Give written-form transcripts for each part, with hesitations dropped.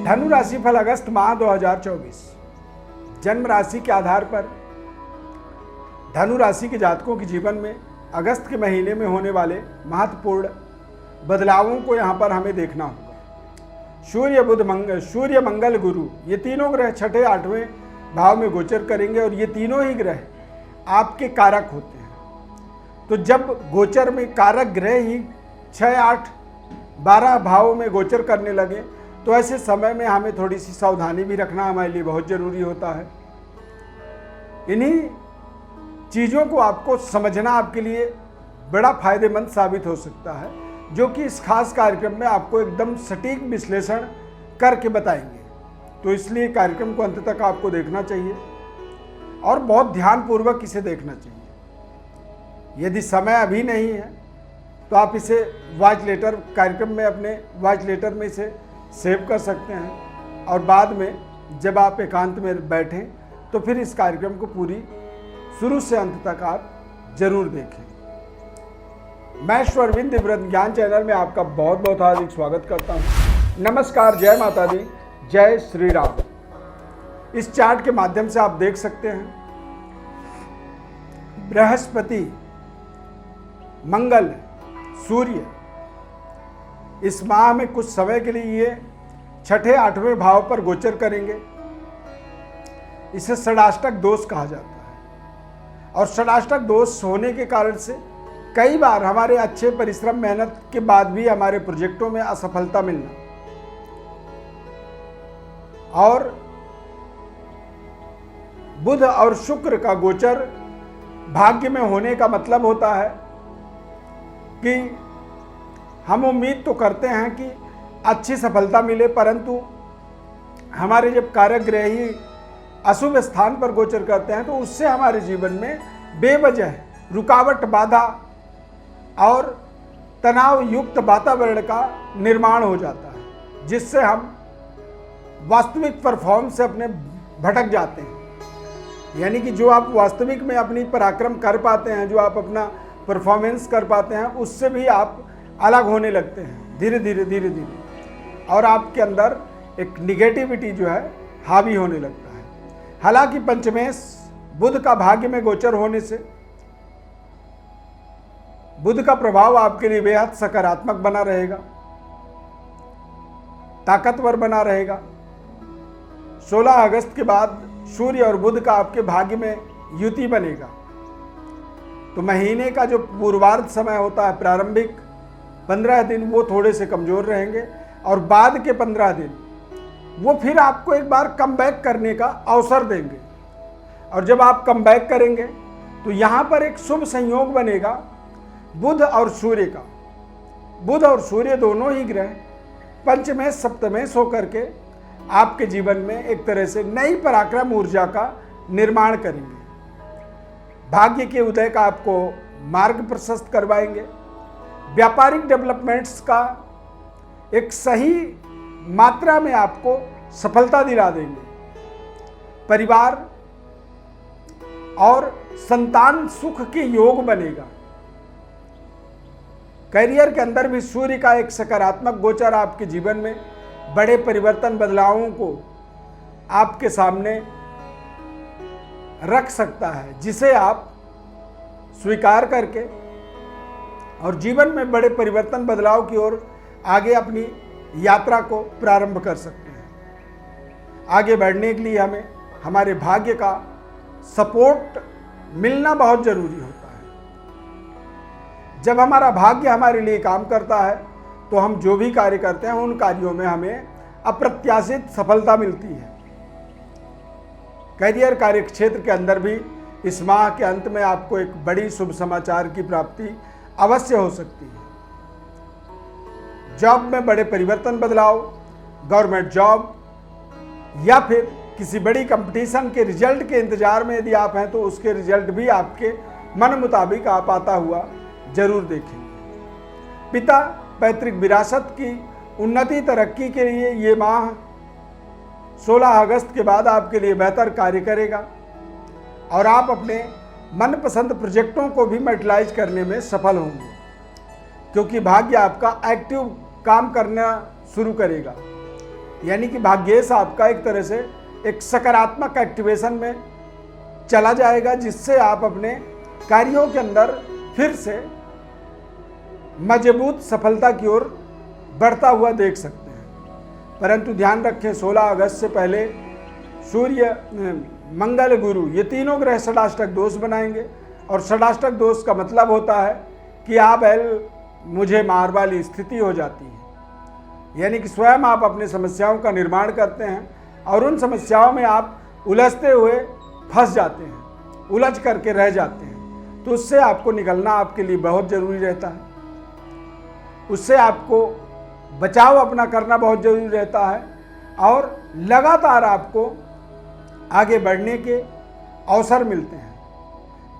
धनु राशि फल अगस्त माह 2024। जन्म राशि के आधार पर धनु राशि के जातकों के जीवन में अगस्त के महीने में होने वाले महत्वपूर्ण बदलावों को यहाँ पर हमें देखना होगा। सूर्य मंगल गुरु ये तीनों ग्रह छठे आठवें भाव में गोचर करेंगे और ये तीनों ही ग्रह आपके कारक होते हैं। तो जब गोचर में कारक ग्रह ही 6, 8, 12 भावों में गोचर करने लगे तो ऐसे समय में हमें थोड़ी सी सावधानी भी रखना हमारे लिए बहुत ज़रूरी होता है। इन्हीं चीज़ों को आपको समझना आपके लिए बड़ा फायदेमंद साबित हो सकता है, जो कि इस खास कार्यक्रम में आपको एकदम सटीक विश्लेषण करके बताएंगे। तो इसलिए कार्यक्रम को अंत तक आपको देखना चाहिए और बहुत ध्यानपूर्वक इसे देखना चाहिए। यदि समय अभी नहीं है तो आप इसे वॉच लेटर कार्यक्रम में अपने वॉच लेटर में इसे सेव कर सकते हैं और बाद में जब आप एकांत में बैठें तो फिर इस कार्यक्रम को पूरी शुरू से अंत तक आप जरूर देखें। मैं अरविंद व्रत ज्ञान चैनल में आपका बहुत बहुत हार्दिक स्वागत करता हूं। नमस्कार, जय माता दी, जय श्री राम। इस चार्ट के माध्यम से आप देख सकते हैं बृहस्पति, मंगल, सूर्य इस माह में कुछ समय के लिए ये छठे आठवें भाव पर गोचर करेंगे। इसे षडाष्टक दोष कहा जाता है और षडाष्टक दोष होने के कारण से कई बार हमारे अच्छे परिश्रम मेहनत के बाद भी हमारे प्रोजेक्टों में असफलता मिलना और बुध और शुक्र का गोचर भाग्य में होने का मतलब होता है कि हम उम्मीद तो करते हैं कि अच्छी सफलता मिले, परंतु हमारे जब कारक ग्रह ही अशुभ स्थान पर गोचर करते हैं तो उससे हमारे जीवन में बेवजह रुकावट, बाधा और तनाव युक्त वातावरण का निर्माण हो जाता है, जिससे हम वास्तविक परफॉर्म से अपने भटक जाते हैं। यानी कि जो आप वास्तविक में अपनी पराक्रम कर पाते हैं, जो आप अपना परफॉर्मेंस कर पाते हैं, उससे भी आप अलग होने लगते हैं धीरे धीरे और आपके अंदर एक निगेटिविटी जो है हावी होने लगता है। हालांकि पंचमेश बुध का भाग्य में गोचर होने से बुध का प्रभाव आपके लिए बेहद सकारात्मक बना रहेगा, ताकतवर बना रहेगा। 16 अगस्त के बाद सूर्य और बुध का आपके भाग्य में युति बनेगा। तो महीने का जो पूर्वार्ध समय होता है, प्रारंभिक 15 दिन वो थोड़े से कमज़ोर रहेंगे और बाद के 15 दिन वो फिर आपको एक बार कम बैक करने का अवसर देंगे। और जब आप कम बैक करेंगे तो यहाँ पर एक शुभ संयोग बनेगा बुध और सूर्य का। बुध और सूर्य दोनों ही ग्रह पंचमेश सप्तमेश होकर के आपके जीवन में एक तरह से नई पराक्रम ऊर्जा का निर्माण करेंगे। भाग्य के उदय का आपको मार्ग प्रशस्त करवाएंगे। व्यापारिक डेवलपमेंट्स का एक सही मात्रा में आपको सफलता दिला देंगे। परिवार और संतान सुख के योग बनेगा। करियर के अंदर भी सूर्य का एक सकारात्मक गोचर आपके जीवन में बड़े परिवर्तन, बदलावों को आपके सामने रख सकता है, जिसे आप स्वीकार करके और जीवन में बड़े परिवर्तन, बदलाव की ओर आगे अपनी यात्रा को प्रारंभ कर सकते हैं। आगे बढ़ने के लिए हमें हमारे भाग्य का सपोर्ट मिलना बहुत जरूरी होता है। जब हमारा भाग्य हमारे लिए काम करता है तो हम जो भी कार्य करते हैं उन कार्यों में हमें अप्रत्याशित सफलता मिलती है। करियर कार्य क्षेत्र के अंदर भी इस माह के अंत में आपको एक बड़ी शुभ समाचार की प्राप्ति अवश्य हो सकती है। जॉब में बड़े परिवर्तन, बदलाव, गवर्नमेंट जॉब या फिर किसी बड़ी कंपटीशन के रिजल्ट के इंतजार में यदि आप हैं तो उसके रिजल्ट भी आपके मन मुताबिक आप आता हुआ जरूर देखेंगे। पिता पैतृक विरासत की उन्नति, तरक्की के लिए ये माह 16 अगस्त के बाद आपके लिए बेहतर कार्य करेगा और आप अपने मनपसंद प्रोजेक्टों को भी मैटेरियलाइज करने में सफल होंगे, क्योंकि भाग्य आपका एक्टिव काम करना शुरू करेगा। यानी कि भाग्येश आपका एक तरह से एक सकारात्मक एक्टिवेशन में चला जाएगा, जिससे आप अपने कार्यों के अंदर फिर से मजबूत सफलता की ओर बढ़ता हुआ देख सकते हैं। परंतु ध्यान रखें, 16 अगस्त से पहले सूर्य, मंगल, गुरु ये तीनों ग्रह षडाष्टक दोष बनाएंगे। और षडाष्टक दोष का मतलब होता है कि आप मुझे मार वाली स्थिति हो जाती है, यानी कि स्वयं आप अपनी समस्याओं का निर्माण करते हैं और उन समस्याओं में आप उलझते हुए फंस जाते हैं, उलझ करके रह जाते हैं। तो उससे आपको निकलना आपके लिए बहुत ज़रूरी रहता है, उससे आपको बचाव अपना करना बहुत ज़रूरी रहता है और लगातार आपको आगे बढ़ने के अवसर मिलते हैं।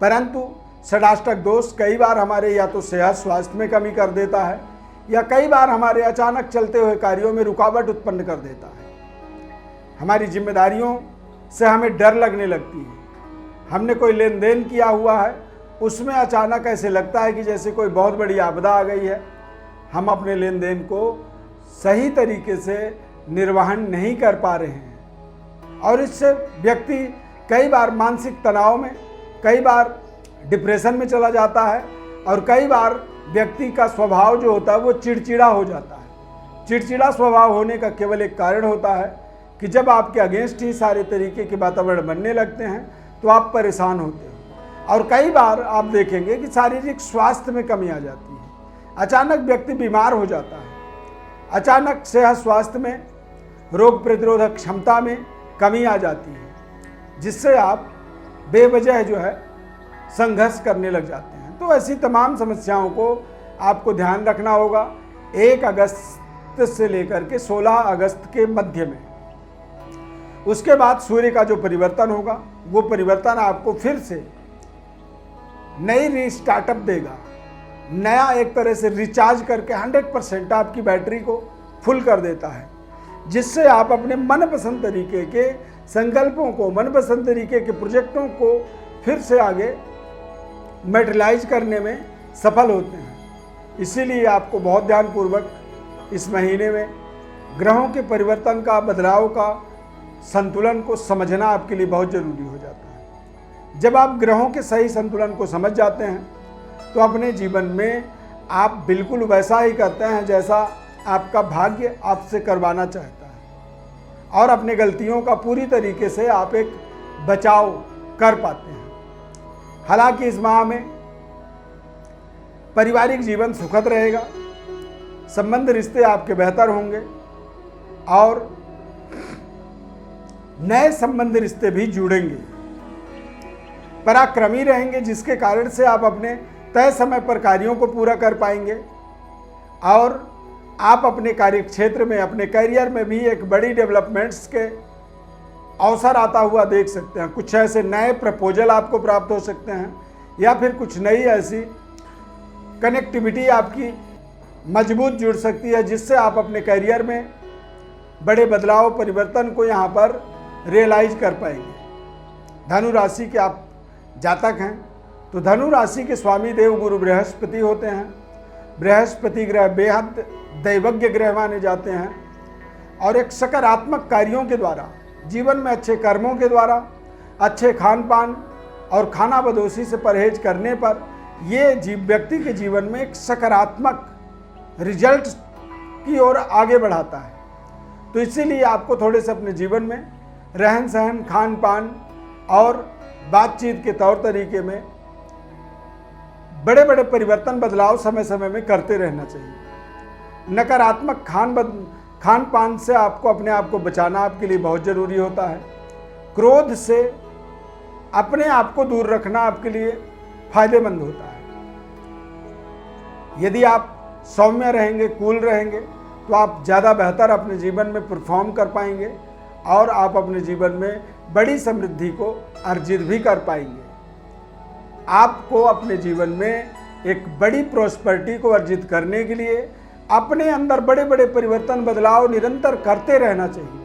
परंतु षडाष्टक दोष कई बार हमारे या तो सेहत स्वास्थ्य में कमी कर देता है या कई बार हमारे अचानक चलते हुए कार्यों में रुकावट उत्पन्न कर देता है। हमारी जिम्मेदारियों से हमें डर लगने लगती है। हमने कोई लेन देन किया हुआ है, उसमें अचानक ऐसे लगता है कि जैसे कोई बहुत बड़ी आपदा आ गई है। हम अपने लेन देन को सही तरीके से निर्वहन नहीं कर पा रहे हैं और इससे व्यक्ति कई बार मानसिक तनाव में, कई बार डिप्रेशन में चला जाता है और कई बार व्यक्ति का स्वभाव जो होता है वो चिड़चिड़ा हो जाता है। चिड़चिड़ा स्वभाव होने का केवल एक कारण होता है कि जब आपके अगेंस्ट ही सारे तरीके के वातावरण बनने लगते हैं तो आप परेशान होते हैं और कई बार आप देखेंगे कि शारीरिक स्वास्थ्य में कमी आ जाती है। अचानक व्यक्ति बीमार हो जाता है, अचानक सेहत स्वास्थ्य में, रोग प्रतिरोधक क्षमता में कमी आ जाती है, जिससे आप बेवजह जो है संघर्ष करने लग जाते हैं। तो ऐसी तमाम समस्याओं को आपको ध्यान रखना होगा 1 अगस्त से लेकर के 16 अगस्त के मध्य में। उसके बाद सूर्य का जो परिवर्तन होगा वो परिवर्तन आपको फिर से नई रीस्टार्टअप देगा, नया एक तरह से रिचार्ज करके 100% आपकी बैटरी को फुल कर देता है, जिससे आप अपने मनपसंद तरीके के संकल्पों को, मनपसंद तरीके के प्रोजेक्टों को फिर से आगे मैटेरियलाइज करने में सफल होते हैं। इसीलिए आपको बहुत ध्यानपूर्वक इस महीने में ग्रहों के परिवर्तन का, बदलाव का, संतुलन को समझना आपके लिए बहुत ज़रूरी हो जाता है। जब आप ग्रहों के सही संतुलन को समझ जाते हैं तो अपने जीवन में आप बिल्कुल वैसा ही करते हैं जैसा आपका भाग्य आपसे करवाना चाहता है और अपने गलतियों का पूरी तरीके से आप एक बचाव कर पाते हैं। हालांकि इस माह में पारिवारिक जीवन सुखद रहेगा, संबंध रिश्ते आपके बेहतर होंगे और नए संबंध रिश्ते भी जुड़ेंगे। पराक्रमी रहेंगे, जिसके कारण से आप अपने तय समय पर कार्यों को पूरा कर पाएंगे और आप अपने कार्य क्षेत्र में, अपने करियर में भी एक बड़ी डेवलपमेंट्स के अवसर आता हुआ देख सकते हैं। कुछ ऐसे नए प्रपोजल आपको प्राप्त हो सकते हैं या फिर कुछ नई ऐसी कनेक्टिविटी आपकी मजबूत जुड़ सकती है, जिससे आप अपने करियर में बड़े बदलाव, परिवर्तन को यहाँ पर रियलाइज कर पाएंगे। धनु राशि के आप जातक हैं तो धनु राशि के स्वामी देव गुरु बृहस्पति होते हैं। बृहस्पति ग्रह बेहद दैवज्ञ ग्रह माने जाते हैं और एक सकारात्मक कार्यों के द्वारा, जीवन में अच्छे कर्मों के द्वारा, अच्छे खान पान और खाना बदोशी से परहेज करने पर ये व्यक्ति के जीवन में एक सकारात्मक रिजल्ट की ओर आगे बढ़ाता है। तो इसीलिए आपको थोड़े से अपने जीवन में रहन सहन, खान पान और बातचीत के तौर तरीके में बड़े बड़े परिवर्तन, बदलाव समय समय में करते रहना चाहिए। नकारात्मक खान पान से आपको अपने आप को बचाना आपके लिए बहुत ज़रूरी होता है। क्रोध से अपने आप को दूर रखना आपके लिए फायदेमंद होता है। यदि आप सौम्य रहेंगे, कूल रहेंगे तो आप ज़्यादा बेहतर अपने जीवन में परफॉर्म कर पाएंगे और आप अपने जीवन में बड़ी समृद्धि को अर्जित भी कर पाएंगे। आपको अपने जीवन में एक बड़ी प्रॉस्पेरिटी को अर्जित करने के लिए अपने अंदर बड़े बड़े परिवर्तन, बदलाव निरंतर करते रहना चाहिए।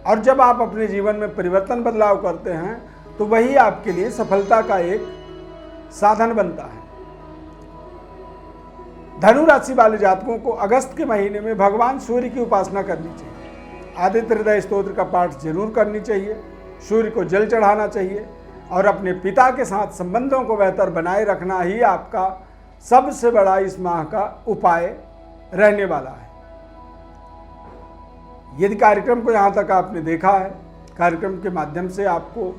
और जब आप अपने जीवन में परिवर्तन, बदलाव करते हैं तो वही आपके लिए सफलता का एक साधन बनता है। धनु राशि वाले जातकों को अगस्त के महीने में भगवान सूर्य की उपासना करनी चाहिए। आदित्य हृदय स्तोत्र का पाठ जरूर करनी चाहिए, सूर्य को जल चढ़ाना चाहिए और अपने पिता के साथ संबंधों को बेहतर बनाए रखना ही आपका सबसे बड़ा इस माह का उपाय रहने वाला है। यदि कार्यक्रम को यहाँ तक आपने देखा है, कार्यक्रम के माध्यम से आपको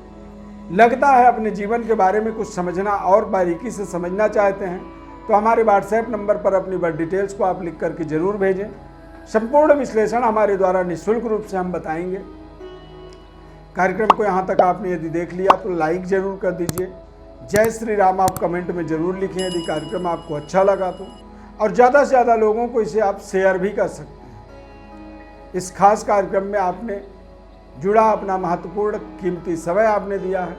लगता है अपने जीवन के बारे में कुछ समझना और बारीकी से समझना चाहते हैं, तो हमारे व्हाट्सएप नंबर पर अपनी बर्थ डिटेल्स को आप लिख करके जरूर भेजें। संपूर्ण विश्लेषण हमारे द्वारा निःशुल्क रूप से हम बताएंगे। कार्यक्रम को यहाँ तक आपने यदि देख लिया तो लाइक जरूर कर दीजिए। जय श्री राम आप कमेंट में जरूर लिखें यदि कार्यक्रम आपको अच्छा लगा तो, और ज़्यादा से ज़्यादा लोगों को इसे आप शेयर भी कर सकते हैं। इस खास कार्यक्रम में आपने जुड़ा अपना महत्वपूर्ण कीमती समय आपने दिया है,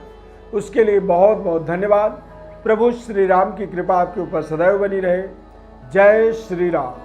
उसके लिए बहुत बहुत धन्यवाद। प्रभु श्री राम की कृपा आपके ऊपर सदैव बनी रहे। जय श्री राम।